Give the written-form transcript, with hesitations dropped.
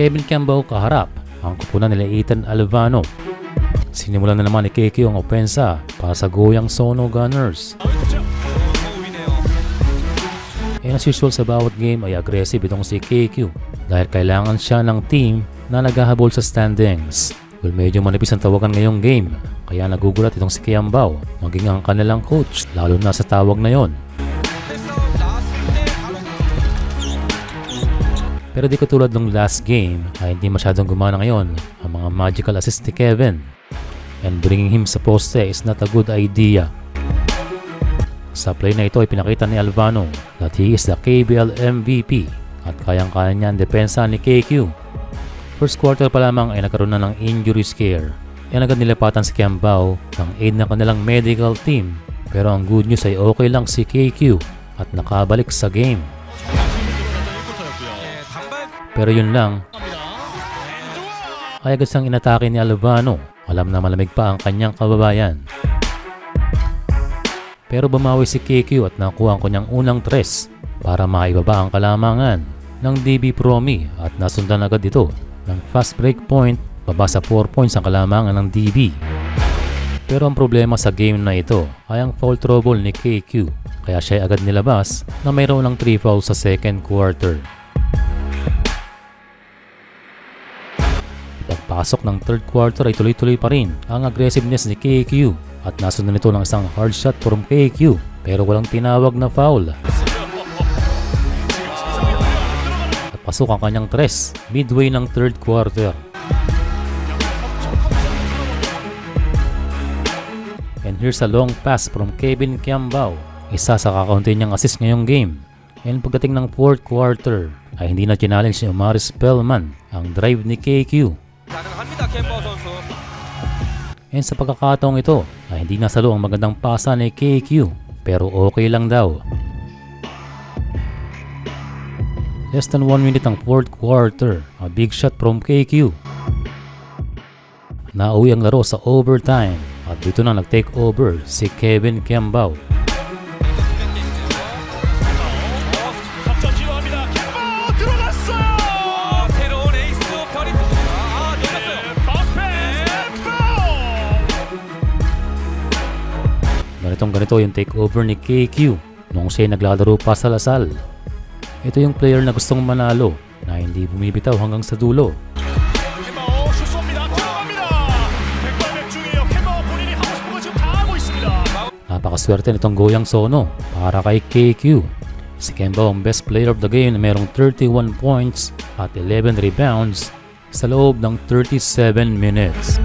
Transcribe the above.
Kevin Kiambao kaharap ang kupunan nila Ethan Alvano. Sinimulan na naman ni KQ ang opensa para sa Goyang Sono Gunners. As usual sa bawat game ay aggressive itong si KQ dahil kailangan siya ng team na naghahabol sa standings. Well, medyo manipis ang tawagan ngayong game kaya nagugulat itong si Kiambao maging ang kanilang coach lalo na sa tawag na yon. Pero di katulad ng last game ay hindi masyadong gumana ngayon ang mga magical assist ni Kevin. And bringing him sa poste is not a good idea. Sa play na ito ay pinakita ni Alvano that he is the KBL MVP at kayang-kaya niya ang depensa ni KQ. First quarter pa lamang ay nagkaroon na ng injury scare. Yan agad nilapatan si Kiambao ng aid na kanilang medical team. Pero ang good news ay okay lang si KQ at nakabalik sa game. Pero yun lang, ay agad siyang inatake ni Alvano. Alam na malamig pa ang kanyang kababayan. Pero bumawi si KQ at nakuha ang kanyang unang tres para maibaba ang kalamangan ng DB Promi at nasundan agad ito ng fast break point baba sa 4 points ang kalamangan ng DB. Pero ang problema sa game na ito ay ang foul trouble ni KQ kaya siya agad nilabas na mayroon ng 3 fouls sa second quarter. Pagpasok ng third quarter ay tuloy-tuloy pa rin ang aggressiveness ni KQ at nasundan nito ng isang hard shot from KQ pero walang tinawag na foul. At pasok ang kanyang tres midway ng third quarter. And here's a long pass from Kevin Kiambao, isa sa kakaunti niyang assist ngayong game. And pagdating ng fourth quarter ay hindi na challenge ni Omari Spellman ang drive ni KQ. And sa pagkakataong ito ay hindi nasalo ang magandang pasa ni KQ pero okay lang daw. Less than 1 minute ang fourth quarter, a big shot from KQ. Nauwi ang laro sa overtime at dito na nag-take over si Kevin Kiambao. Ganito yung takeover ni KQ noong siya naglalaro pa sa Lasal. Ito yung player na gustong manalo na hindi bumibitaw hanggang sa dulo. Napakaswerte nitong Goyang Sono para kay KQ. Si Kiambao ang best player of the game na merong 31 points at 11 rebounds sa loob ng 37 minutes.